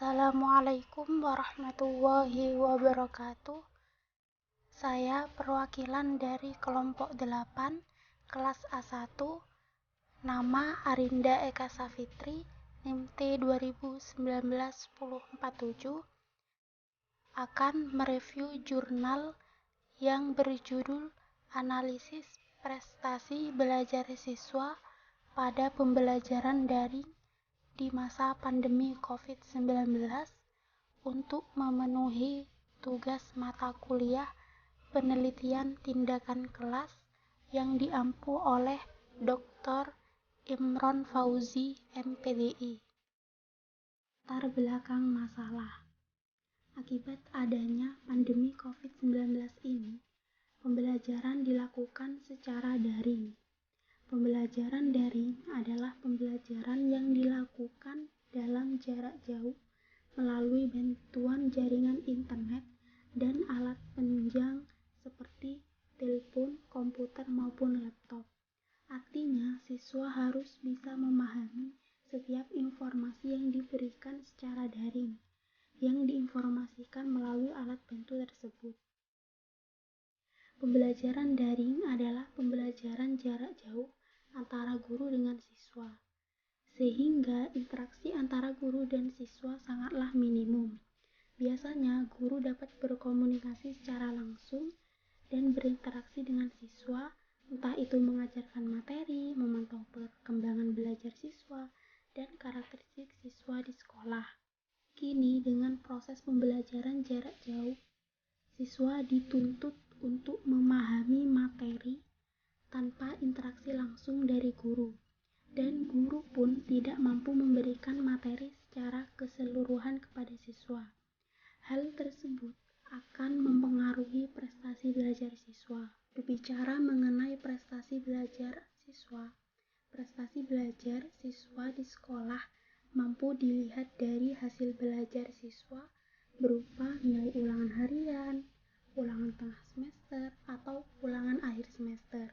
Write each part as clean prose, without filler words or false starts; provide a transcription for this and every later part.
Assalamualaikum warahmatullahi wabarakatuh. Saya perwakilan dari kelompok 8, kelas A1, nama Arinda Eka Safitri, NIM T 2019-1047, akan mereview jurnal yang berjudul Analisis Prestasi Belajar Siswa pada Pembelajaran Daring di masa pandemi COVID-19 untuk memenuhi tugas mata kuliah penelitian tindakan kelas yang diampu oleh Dr. Imron Fauzi, MPDI. Latar belakang masalah. Akibat adanya pandemi COVID-19 ini, pembelajaran dilakukan secara daring. Pembelajaran daring adalah pembelajaran yang dilakukan dalam jarak jauh melalui bantuan jaringan internet dan alat penunjang seperti telepon, komputer maupun laptop. Artinya, siswa harus bisa memahami setiap informasi yang diberikan secara daring, yang diinformasikan melalui alat bantu tersebut. Pembelajaran daring adalah pembelajaran jarak jauh antara guru dengan siswa, sehingga interaksi antara guru dan siswa sangatlah minimum. Biasanya, guru dapat berkomunikasi secara langsung dan berinteraksi dengan siswa, entah itu mengajarkan materi, memantau perkembangan belajar siswa, dan karakteristik siswa di sekolah. Kini, dengan proses pembelajaran jarak jauh, siswa dituntut untuk memahami materi tanpa interaksi langsung dari guru, dan guru pun tidak mampu memberikan materi secara keseluruhan kepada siswa. Hal tersebut akan mempengaruhi prestasi belajar siswa. Berbicara mengenai prestasi belajar siswa di sekolah mampu dilihat dari hasil belajar siswa berupa nilai ulangan harian, ulangan tengah semester, atau ulangan akhir semester.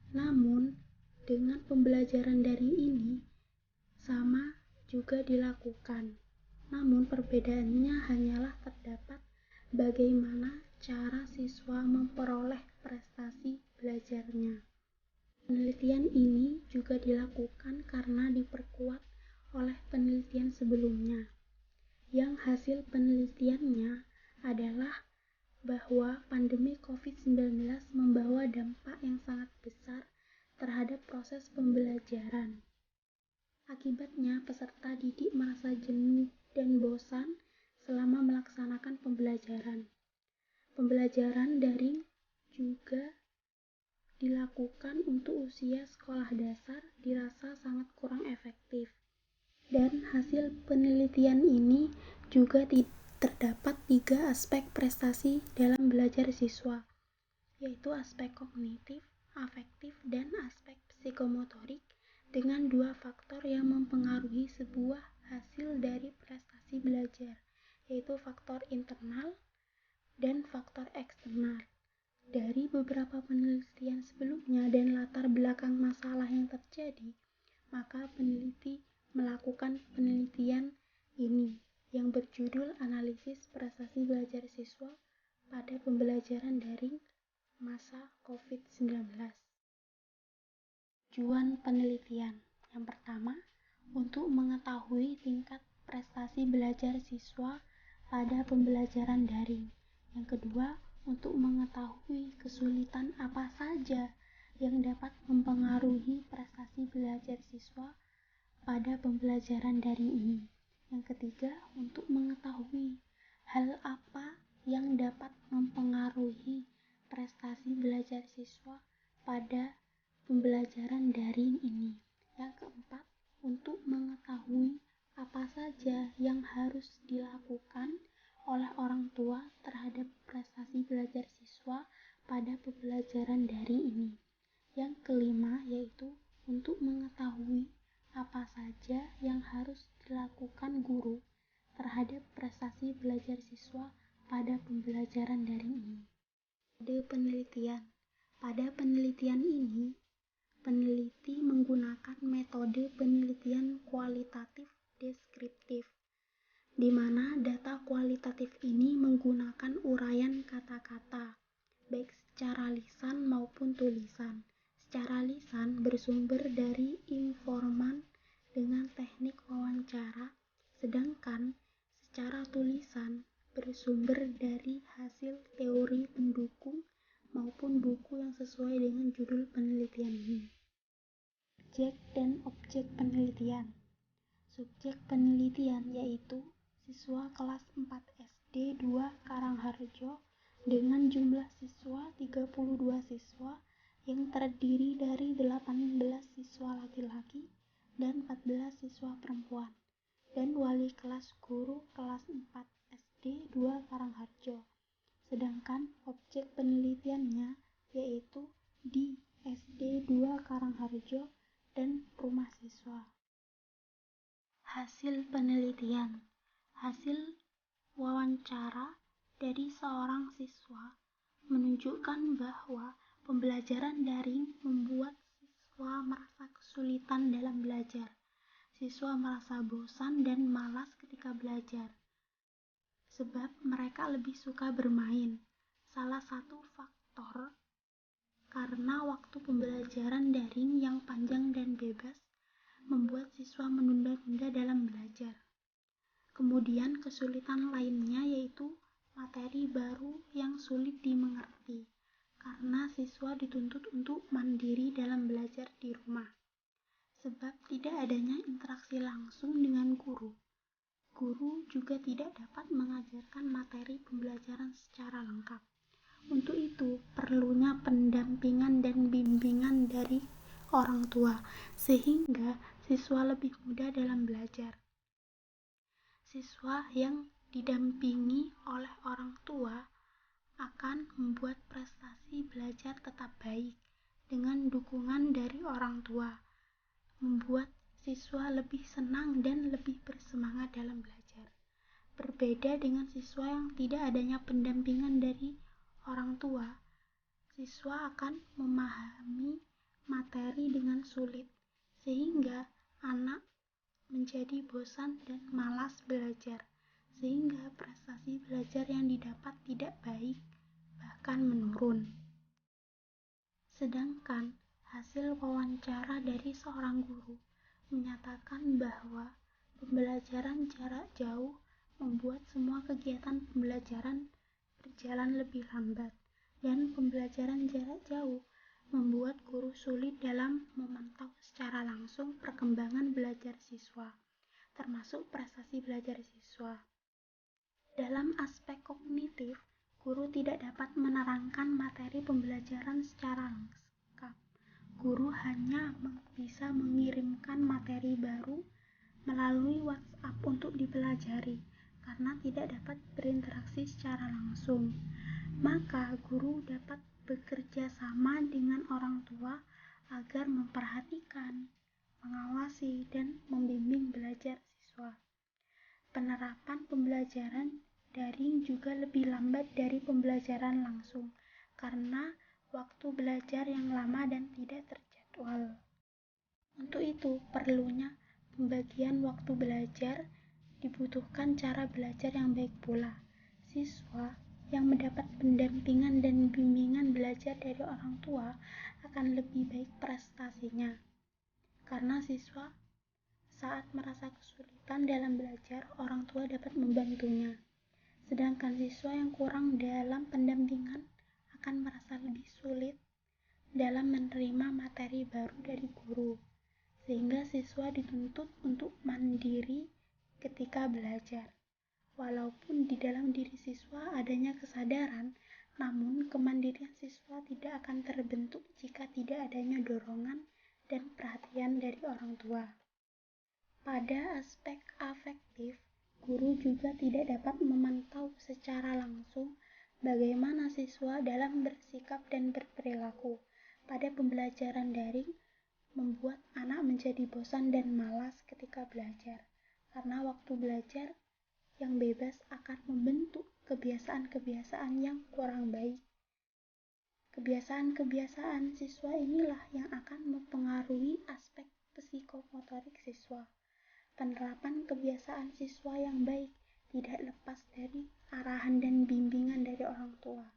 Namun, dengan pembelajaran daring ini sama juga dilakukan. Namun, perbedaannya hanyalah terdapat bagaimana cara siswa memperoleh prestasi belajarnya. Penelitian ini juga dilakukan karena diperkuat oleh penelitian sebelumnya, yang hasil penelitiannya adalah bahwa pandemi COVID-19 membawa dampak yang sangat besar terhadap proses pembelajaran. Akibatnya, peserta didik merasa jenuh dan bosan selama melaksanakan pembelajaran. Pembelajaran daring juga dilakukan untuk usia sekolah dasar dirasa sangat kurang efektif. Dan hasil penelitian ini juga terdapat 3 aspek prestasi dalam belajar siswa, yaitu aspek kognitif, afektif, dan aspek psikomotorik, dengan 2 faktor yang mempengaruhi sebuah hasil dari prestasi belajar, yaitu faktor internal dan faktor eksternal. Dari beberapa penelitian sebelumnya dan latar belakang masalah yang terjadi, maka peneliti melakukan penelitian ini yang berjudul Analisis Prestasi Belajar Siswa pada Pembelajaran Daring Masa COVID-19. Tujuan penelitian yang pertama, untuk mengetahui tingkat prestasi belajar siswa pada pembelajaran daring. Yang kedua, untuk mengetahui kesulitan apa saja yang dapat mempengaruhi prestasi belajar siswa pada pembelajaran daring ini. Yang ketiga, untuk mengetahui hal apa yang dapat mempengaruhi prestasi belajar siswa pada pembelajaran daring ini. Yang keempat, untuk mengetahui apa saja yang harus dilakukan oleh orang tua terhadap prestasi belajar siswa pada pembelajaran daring ini. Yang kelima, yaitu untuk mengetahui apa saja yang harus dilakukan guru terhadap prestasi belajar siswa pada pembelajaran daring ini. Pada penelitian ini, peneliti menggunakan metode penelitian kualitatif deskriptif bersumber dari hasil teori pendukung maupun buku yang sesuai dengan judul penelitiannya. Subjek dan objek penelitian. Subjek penelitian yaitu siswa kelas 4 SD 2 Karangharjo dengan jumlah siswa 32 siswa yang terdiri dari 18 siswa laki-laki dan 14 siswa perempuan, dan wali kelas guru kelas 4 SD 2 Karangharjo. Sedangkan objek penelitiannya yaitu di SD 2 Karangharjo dan rumah siswa. Hasil penelitian. Hasil wawancara dari seorang siswa menunjukkan bahwa pembelajaran daring membuat siswa merasa kesulitan dalam belajar. Siswa merasa bosan dan malas ketika belajar, sebab mereka lebih suka bermain. Salah satu faktor karena waktu pembelajaran daring yang panjang dan bebas membuat siswa menunda-nunda dalam belajar. Kemudian kesulitan lainnya yaitu materi baru yang sulit dimengerti, karena siswa dituntut untuk mandiri dalam belajar di rumah, sebab tidak adanya interaksi langsung dengan guru. Guru juga tidak dapat mengajarkan materi pembelajaran secara lengkap. Untuk itu, perlunya pendampingan dan bimbingan dari orang tua, sehingga siswa lebih mudah dalam belajar. Siswa yang didampingi oleh orang tua akan membuat prestasi belajar tetap baik dengan dukungan dari orang tua, membuat siswa lebih senang dan lebih bersemangat dalam belajar. Berbeda dengan siswa yang tidak adanya pendampingan dari orang tua, siswa akan memahami materi dengan sulit, sehingga anak menjadi bosan dan malas belajar, sehingga prestasi belajar yang didapat tidak baik, bahkan menurun. Sedangkan hasil wawancara dari seorang guru menyatakan bahwa pembelajaran jarak jauh membuat semua kegiatan pembelajaran berjalan lebih lambat, dan pembelajaran jarak jauh membuat guru sulit dalam memantau secara langsung perkembangan belajar siswa, termasuk prestasi belajar siswa. Dalam aspek kognitif, guru tidak dapat menerangkan materi pembelajaran secara lengkap. Guru hanya bisa mengirimkan materi baru melalui WhatsApp untuk dipelajari, karena tidak dapat berinteraksi secara langsung. Maka guru dapat bekerja sama dengan orang tua agar memperhatikan, mengawasi, dan membimbing belajar siswa. Penerapan pembelajaran daring juga lebih lambat dari pembelajaran langsung karena waktu belajar yang lama dan tidak terjadwal. Untuk itu, perlunya pembagian waktu belajar, dibutuhkan cara belajar yang baik pula. Siswa yang mendapat pendampingan dan bimbingan belajar dari orang tua akan lebih baik prestasinya, karena siswa saat merasa kesulitan dalam belajar, orang tua dapat membantunya. Sedangkan siswa yang kurang dalam pendampingan akan merasa lebih sulit dalam menerima materi baru dari guru, sehingga siswa dituntut untuk mandiri ketika belajar. Walaupun di dalam diri siswa adanya kesadaran, namun kemandirian siswa tidak akan terbentuk jika tidak adanya dorongan dan perhatian dari orang tua. Pada aspek afektif, guru juga tidak dapat memantau secara langsung bagaimana siswa dalam bersikap dan berperilaku. Pada pembelajaran daring, membuat anak menjadi bosan dan malas ketika belajar, karena waktu belajar yang bebas akan membentuk kebiasaan-kebiasaan yang kurang baik. Kebiasaan-kebiasaan siswa inilah yang akan mempengaruhi aspek psikomotorik siswa. Penerapan kebiasaan siswa yang baik tidak lepas dari arahan dan bimbingan dari orang tua,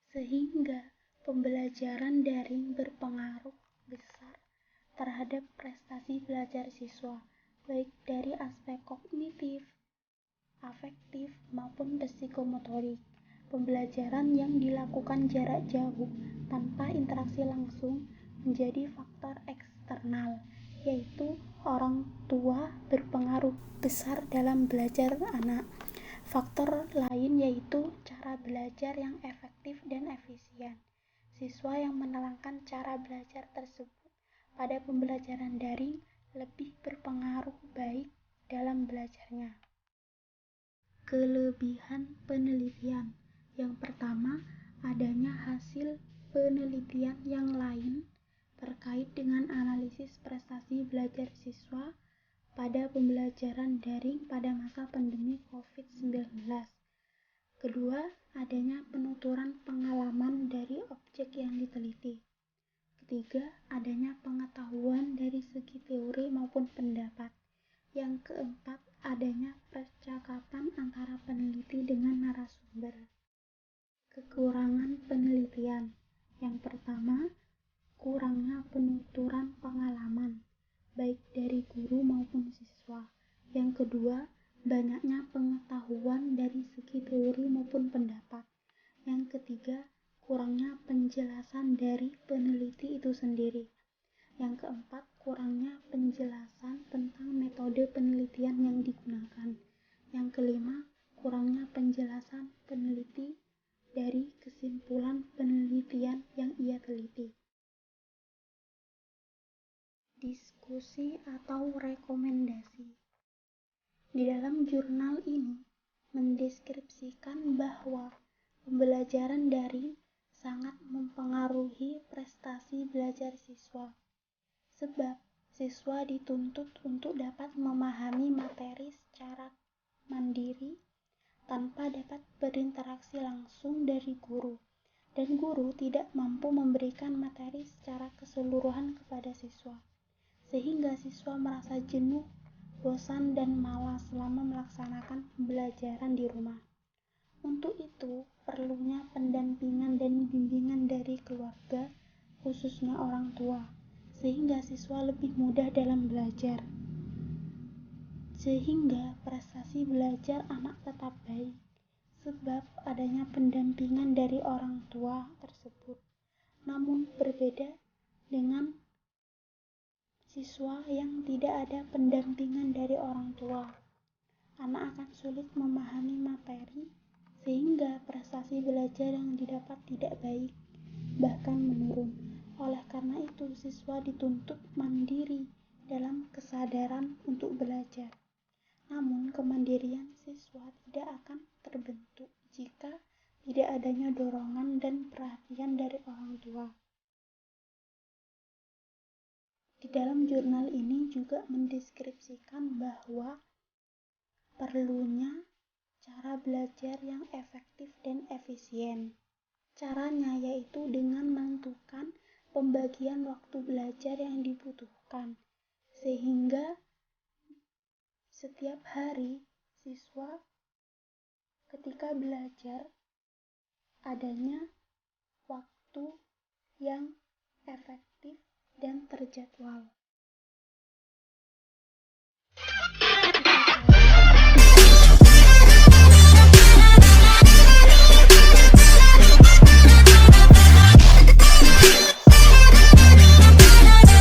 sehingga pembelajaran daring berpengaruh besar terhadap prestasi belajar siswa, baik dari aspek kognitif, afektif, maupun psikomotorik. Pembelajaran yang dilakukan jarak jauh tanpa interaksi langsung menjadi faktor eksternal, yaitu orang tua berpengaruh besar dalam belajar anak. Faktor lain yaitu cara belajar yang efektif dan efisien. Siswa yang menerangkan cara belajar tersebut pada pembelajaran daring lebih berpengaruh baik dalam belajarnya. Kelebihan penelitian. Yang pertama, adanya hasil penelitian yang lain terkait dengan analisis prestasi belajar siswa pada pembelajaran daring pada masa pandemi COVID-19. Kedua, adanya penuturan pengalaman dari objek yang diteliti. Ketiga, adanya pengetahuan dari segi teori maupun pendapat. Yang keempat, adanya percakapan antara peneliti dengan narasumber. Kekurangan penelitian. Yang pertama, kurangnya penuturan pengalaman, baik dari guru maupun siswa. Yang kedua, banyaknya pengetahuan dari segi teori maupun pendapat. Yang ketiga, kurangnya penjelasan dari peneliti itu sendiri. Yang keempat, kurangnya penjelasan tentang metode penelitian yang digunakan. Yang kelima, kurangnya penjelasan peneliti dari kesimpulan penelitian yang ia teliti. Diskusi atau rekomendasi. Di dalam jurnal ini mendeskripsikan bahwa pembelajaran daring sangat mempengaruhi prestasi belajar siswa, sebab siswa dituntut untuk dapat memahami materi secara mandiri tanpa dapat berinteraksi langsung dari guru, dan guru tidak mampu memberikan materi secara keseluruhan kepada siswa, sehingga siswa merasa jenuh, bosan, dan malas selama melaksanakan pembelajaran di rumah. Untuk itu, perlunya pendampingan dan bimbingan dari keluarga, khususnya orang tua, sehingga siswa lebih mudah dalam belajar, sehingga prestasi belajar anak tetap baik, sebab adanya pendampingan dari orang tua tersebut. Namun berbeda dengan siswa yang tidak ada pendampingan dari orang tua, anak akan sulit memahami materi, sehingga prestasi belajar yang didapat tidak baik, bahkan menurun. Oleh karena itu, siswa dituntut mandiri dalam kesadaran untuk belajar. Namun, kemandirian siswa tidak akan terbentuk jika tidak adanya dorongan dan perhatian dari orang tua. Di dalam jurnal ini juga mendeskripsikan bahwa perlunya cara belajar yang efektif dan efisien. Caranya yaitu dengan menentukan pembagian waktu belajar yang dibutuhkan, sehingga setiap hari siswa ketika belajar adanya waktu yang efektif dan terjadwal.